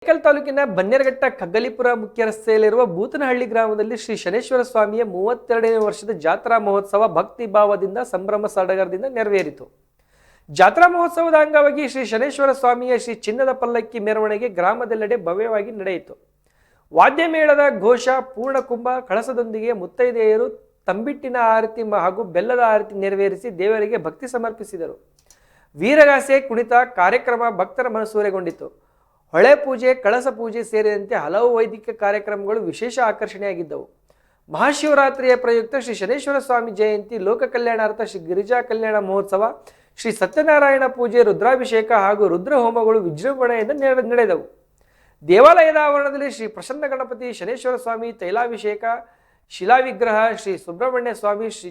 ಆನೇಕಲ್ ತಾಲೂಕಿನ ಬನ್ನೇರಘಟ್ಟ ಕಗ್ಗಲಿಪುರ ಮುಖ್ಯ ರಸ್ತೆಯಲ್ಲಿರುವ ಬೂತನಹಳ್ಳಿ ಗ್ರಾಮದಲ್ಲಿ ಶ್ರೀ ಶನೇಶ್ವರ ಸ್ವಾಮಿಯ 32ನೇ ವರ್ಷದ ಜಾತ್ರಾ ಮಹೋತ್ಸವ ಭಕ್ತಿ ಭಾವದಿಂದ ಸಂಭ್ರಮ ಸಡಗರದಿಂದ ನೆರವೇರಿತು. ಜಾತ್ರಾ ಮಹೋತ್ಸವದ ಅಂಗವಾಗಿ ಶ್ರೀ ಶನೇಶ್ವರ ಸ್ವಾಮಿಯ ಶ್ರೀ ಚಿನ್ನದ ಪಲ್ಲಕ್ಕಿ ಮೆರವಣಿಗೆ ಗ್ರಾಮದೆಲ್ಲೆಡೆ ಭವ್ಯವಾಗಿ ನಡೆಯಿತು. ವಾದ್ಯ ಮೇಳದ ಘೋಷ, ಪೂರ್ಣಕುಂಭ ಕಳಸದೊಂದಿಗೆ ಮುತ್ತೈದೆಯರು ತಂಬಿಟ್ಟಿನ ಆರತಿ ಹಾಗೂ ಬೆಲ್ಲದ ಆರತಿ ನೆರವೇರಿಸಿ ದೇವರಿಗೆ ಭಕ್ತಿ ಸಮರ್ಪಿಸಿದರು. ವೀರಗಾಸೆ ಕುಣಿತ ಕಾರ್ಯಕ್ರಮ ಭಕ್ತರ ಮನಸೂರೆಗೊಂಡಿತು. ಹೊಳೆ ಪೂಜೆ, ಕಳಸ ಪೂಜೆ ಸೇರಿದಂತೆ ಹಲವು ವೈದಿಕ ಕಾರ್ಯಕ್ರಮಗಳು ವಿಶೇಷ ಆಕರ್ಷಣೆಯಾಗಿದ್ದವು. ಮಹಾಶಿವರಾತ್ರಿಯ ಪ್ರಯುಕ್ತ ಶ್ರೀ ಶನೇಶ್ವರ ಸ್ವಾಮಿ ಜಯಂತಿ, ಲೋಕ ಕಲ್ಯಾಣಾರ್ಥ ಶ್ರೀ ಗಿರಿಜಾ ಕಲ್ಯಾಣ ಮಹೋತ್ಸವ, ಶ್ರೀ ಸತ್ಯನಾರಾಯಣ ಪೂಜೆ, ರುದ್ರಾಭಿಷೇಕ ಹಾಗೂ ರುದ್ರ ಹೋಮಗಳು ವಿಜೃಂಭಣೆಯಿಂದ ನಡೆದವು. ದೇವಾಲಯದ ಆವರಣದಲ್ಲಿ ಶ್ರೀ ಪ್ರಸನ್ನ ಗಣಪತಿ, ಶನೇಶ್ವರ ಸ್ವಾಮಿ ತೈಲಾಭಿಷೇಕ, ಶಿಲಾವಿಗ್ರಹ, ಶ್ರೀ ಸುಬ್ರಹ್ಮಣ್ಯ ಸ್ವಾಮಿ, ಶ್ರೀ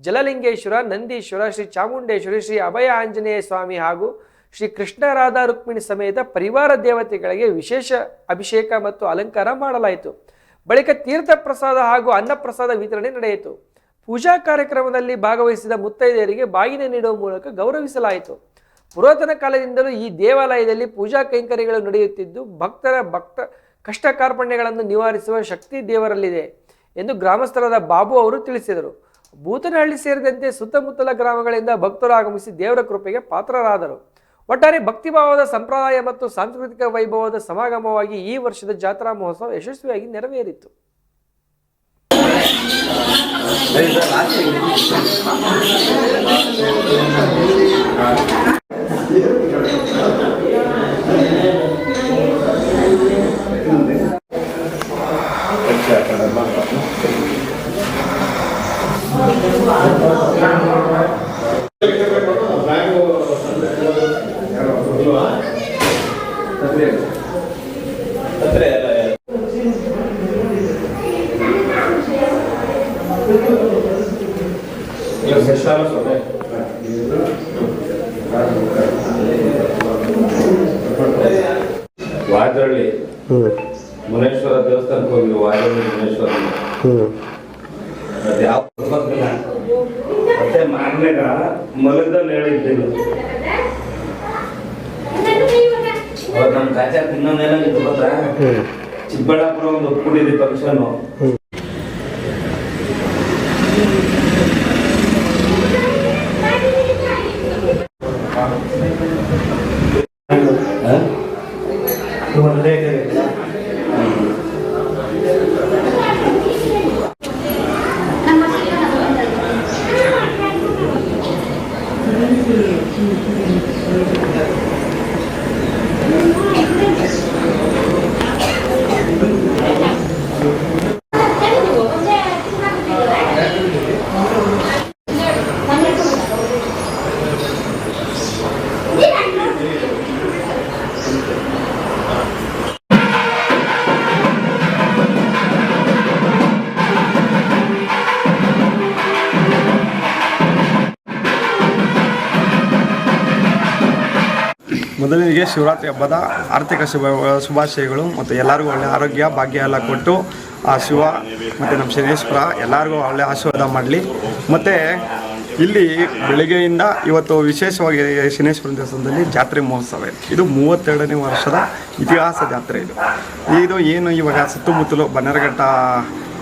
ಜಲಲಿಂಗೇಶ್ವರ, ನಂದೀಶ್ವರ, ಶ್ರೀ ಚಾಮುಂಡೇಶ್ವರಿ, ಶ್ರೀ ಅಭಯ ಆಂಜನೇಯ ಸ್ವಾಮಿ ಹಾಗೂ ಶ್ರೀ ಕೃಷ್ಣ ರಾಧಾ ರುಕ್ಮಿಣಿ ಸಮೇತ ಪರಿವಾರ ದೇವತೆಗಳಿಗೆ ವಿಶೇಷ ಅಭಿಷೇಕ ಮತ್ತು ಅಲಂಕಾರ ಮಾಡಲಾಯಿತು. ಬಳಿಕ ತೀರ್ಥ ಪ್ರಸಾದ ಹಾಗೂ ಅನ್ನಪ್ರಸಾದ ವಿತರಣೆ ನಡೆಯಿತು. ಪೂಜಾ ಕಾರ್ಯಕ್ರಮದಲ್ಲಿ ಭಾಗವಹಿಸಿದ ಮುತ್ತೈದೆಯರಿಗೆ ಬಾಗಿನ ನೀಡುವ ಮೂಲಕ ಗೌರವಿಸಲಾಯಿತು. ಪುರಾತನ ಕಾಲದಿಂದಲೂ ಈ ದೇವಾಲಯದಲ್ಲಿ ಪೂಜಾ ಕೈಂಕರ್ಯಗಳು ನಡೆಯುತ್ತಿದ್ದು ಭಕ್ತ ಕಷ್ಟ ಕಾರ್ಪಣ್ಯಗಳನ್ನು ನಿವಾರಿಸುವ ಶಕ್ತಿ ದೇವರಲ್ಲಿದೆ ಎಂದು ಗ್ರಾಮಸ್ಥರಾದ ಬಾಬು ಅವರು ತಿಳಿಸಿದರು. ಬೂತನಹಳ್ಳಿ ಸೇರಿದಂತೆ ಸುತ್ತಮುತ್ತಲ ಗ್ರಾಮಗಳಿಂದ ಭಕ್ತರು ಆಗಮಿಸಿ ದೇವರ ಕೃಪೆಗೆ ಪಾತ್ರರಾದರು. ಒಟ್ಟಾರೆ ಭಕ್ತಿಭಾವದ ಸಂಪ್ರದಾಯ ಮತ್ತು ಸಾಂಸ್ಕೃತಿಕ ವೈಭವದ ಸಮಾಗಮವಾಗಿ ಈ ವರ್ಷದ ಜಾತ್ರಾ ಮಹೋತ್ಸವ ಯಶಸ್ವಿಯಾಗಿ ನೆರವೇರಿತು. ವಾಜಳ್ಳಿ ಮುನೇಶ್ವರ ದೇವಸ್ಥಾನಕ್ಕೆ ಹೋಗಿದ್ರು. ವಾಜಳ್ಳಿ ಮುನೇಶ್ವರ ಮತ್ತೆ ಮಾರನೆಗ ಮಲಗದಲ್ಲಿ ಹೇಳಿದ್ದೇನೆ. ನಮ್ಮ ಕಾಚಾರ ಇನ್ನೊಂದೇನಾಗಿತ್ತು ಗೊತ್ತಾ, ಚಿಕ್ಕಬಳ್ಳಾಪುರ ಒಂದು ಒಪ್ಕೊಂಡಿದ್ದೆ ಫಂಕ್ಷನ್. ಮೊದಲಿಗೆ ಶಿವರಾತ್ರಿ ಹಬ್ಬದ ಆರ್ಥಿಕ ಶುಭಾಶಯಗಳು ಮತ್ತು ಎಲ್ಲರಿಗೂ ಒಳ್ಳೆಯ ಆರೋಗ್ಯ ಭಾಗ್ಯ ಎಲ್ಲ ಕೊಟ್ಟು ಆ ಶಿವ ಮತ್ತು ನಮ್ಮ ಶನೇಶ್ವರ ಎಲ್ಲರಿಗೂ ಒಳ್ಳೆಯ ಆಶೀರ್ವಾದ ಮಾಡಲಿ. ಮತ್ತು ಇಲ್ಲಿ ಬೆಳಗ್ಗೆಯಿಂದ ಇವತ್ತು ವಿಶೇಷವಾಗಿ ಶನೇಶ್ವರ ದೇವಸ್ಥಾನದಲ್ಲಿ ಜಾತ್ರೆ ಮಹೋತ್ಸವ ಇದೆ. ಇದು 32ನೇ ವರ್ಷದ ಇತಿಹಾಸ ಜಾತ್ರೆ. ಇದು ಏನು ಇವಾಗ ಸುತ್ತಮುತ್ತಲು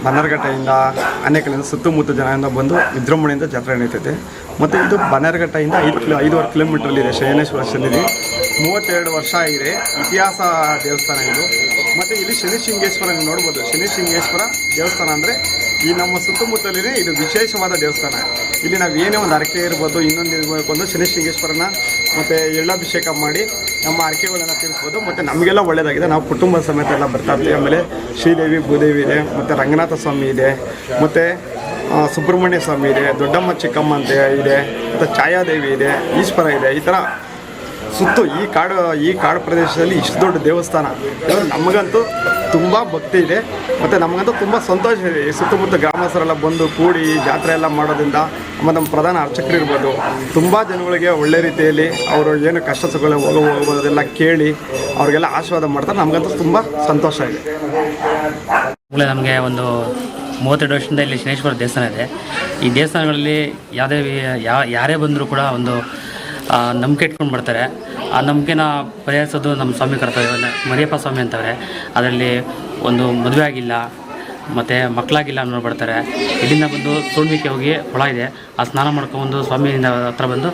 ಬನ್ನೇರಘಟ್ಟದಿಂದ ಆನೇಕಲ್ಲಿಂದ ಸುತ್ತಮುತ್ತ ಜನರಿಂದ ಬಂದು ವಿಜೃಂಭಣೆಯಿಂದ ಜಾತ್ರೆ ನಡೀತೈತೆ. ಮತ್ತು ಇದು ಬನ್ನೇರಘಟ್ಟದಿಂದ 5.5 ಕಿಲೋಮೀಟ್ರಲ್ಲಿದೆ ಶನೇಶ್ವರ ಸನ್ನಿಧಿ. 32 ವರ್ಷ ಆಗಿದೆ, ಇತಿಹಾಸ ದೇವಸ್ಥಾನ ಇದು. ಮತ್ತು ಇಲ್ಲಿ ಶನಿಶೃಂಗೇಶ್ವರ ನೋಡ್ಬೋದು. ಶನಿಶೃಂಗೇಶ್ವರ ದೇವಸ್ಥಾನ ಅಂದರೆ ಈ ನಮ್ಮ ಸುತ್ತಮುತ್ತಲಿನೇ ಇದು ವಿಶೇಷವಾದ ದೇವಸ್ಥಾನ. ಇಲ್ಲಿ ನಾವು ಏನೇ ಒಂದು ಹರಕೆ ಇರ್ಬೋದು, ಇನ್ನೊಂದು ಇರಬೇಕು ಅಂದ್ರೆ ಶನಿಶೃಂಗೇಶ್ವರನ ಮತ್ತು ಎಳ್ಳಾಭಿಷೇಕ ಮಾಡಿ ನಮ್ಮ ಹರಕೆಗಳನ್ನು ತೀರಿಸ್ಬೋದು. ಮತ್ತು ನಮಗೆಲ್ಲ ಒಳ್ಳೆಯದಾಗಿದೆ. ನಾವು ಕುಟುಂಬ ಸಮೇತ ಎಲ್ಲ ಬರ್ತಾ ಇರ್ತೀವಿ. ಆಮೇಲೆ ಶ್ರೀದೇವಿ ಭೂದೇವಿ ಇದೆ, ಮತ್ತು ರಂಗನಾಥ ಸ್ವಾಮಿ ಇದೆ, ಮತ್ತು ಸುಬ್ರಹ್ಮಣ್ಯ ಸ್ವಾಮಿ ಇದೆ, ದೊಡ್ಡಮ್ಮ ಚಿಕ್ಕಮ್ಮ ಅಂತ ಇದೆ, ಮತ್ತು ಛಾಯಾದೇವಿ ಇದೆ, ಈಶ್ವರ ಇದೆ. ಈ ಥರ ಸುತ್ತು ಈ ಕಾಡು ಪ್ರದೇಶದಲ್ಲಿ ಇಷ್ಟು ದೊಡ್ಡ ದೇವಸ್ಥಾನ ನಮಗಂತೂ ತುಂಬ ಭಕ್ತಿ ಇದೆ. ಮತ್ತು ನಮಗಂತೂ ತುಂಬ ಸಂತೋಷ ಇದೆ. ಈ ಸುತ್ತಮುತ್ತ ಗ್ರಾಮಸ್ಥರೆಲ್ಲ ಬಂದು ಕೂಡಿ ಜಾತ್ರೆ ಎಲ್ಲ ಮಾಡೋದ್ರಿಂದ ಮತ್ತು ನಮ್ಮ ಪ್ರಧಾನ ಅರ್ಚಕರು ಇರ್ಬೋದು, ತುಂಬ ಜನಗಳಿಗೆ ಒಳ್ಳೆ ರೀತಿಯಲ್ಲಿ ಅವರು ಏನು ಕಷ್ಟ ಸುಖಗಳು ಹೋಗೋದೆಲ್ಲ ಕೇಳಿ ಅವ್ರಿಗೆಲ್ಲ ಆಶೀರ್ವಾದ ಮಾಡ್ತಾರೆ. ನಮಗಂತೂ ತುಂಬ ಸಂತೋಷ ಇದೆ. ನಮಗೆ ಒಂದು 32 ವರ್ಷದಿಂದ ಇಲ್ಲಿ ಶನೇಶ್ವರ ದೇವಸ್ಥಾನ ಇದೆ. ಈ ದೇವಸ್ಥಾನಗಳಲ್ಲಿ ಯಾರೇ ಬಂದರೂ ಕೂಡ ಒಂದು ನಂಬಿಕೆ ಇಟ್ಕೊಂಡು ಬರ್ತಾರೆ. ಆ ನಂಬಿಕೆನ ಪರಿಹರಿಸೋದು ನಮ್ಮ ಸ್ವಾಮಿ ಕರ್ತವ್ಯ. ಮರಿಯಪ್ಪ ಸ್ವಾಮಿ ಅಂತವ್ರೆ, ಅದರಲ್ಲಿ ಒಂದು ಮದುವೆ ಆಗಿಲ್ಲ ಮತ್ತು ಮಕ್ಕಳಾಗಿಲ್ಲ ಅನ್ನೋ ಬರ್ತಾರೆ. ಇಲ್ಲಿಂದ ಬಂದು ಸೋಳ್ಮಿಕೆ ಹೋಗಿ ಹೊಳ ಇದೆ, ಆ ಸ್ನಾನ ಮಾಡ್ಕೊಂಡು ಸ್ವಾಮಿಯಿಂದ ಹತ್ರ ಬಂದು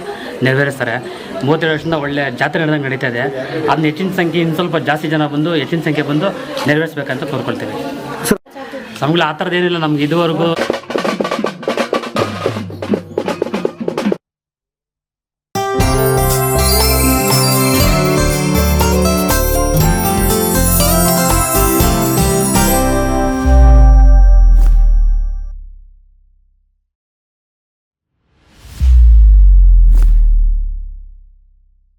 ನೆರವೇರಿಸ್ತಾರೆ. 37 ವರ್ಷದಿಂದ ಒಳ್ಳೆ ಜಾತ್ರೆ ನಡೆದಂಗೆ ನಡೀತಾ ಇದೆ. ಅದನ್ನ ಹೆಚ್ಚಿನ ಸಂಖ್ಯೆ ಇನ್ನು ಸ್ವಲ್ಪ ಜಾಸ್ತಿ ಜನ ಬಂದು ಹೆಚ್ಚಿನ ಸಂಖ್ಯೆ ಬಂದು ನೆರವೇರಿಸ್ಬೇಕಂತ ಕೋರ್ಕೊಳ್ತೇವೆ. ನಮಗೆ ಆ ಥರದ್ದು ಏನಿಲ್ಲ. ನಮ್ಗೆ ಇದುವರೆಗೂ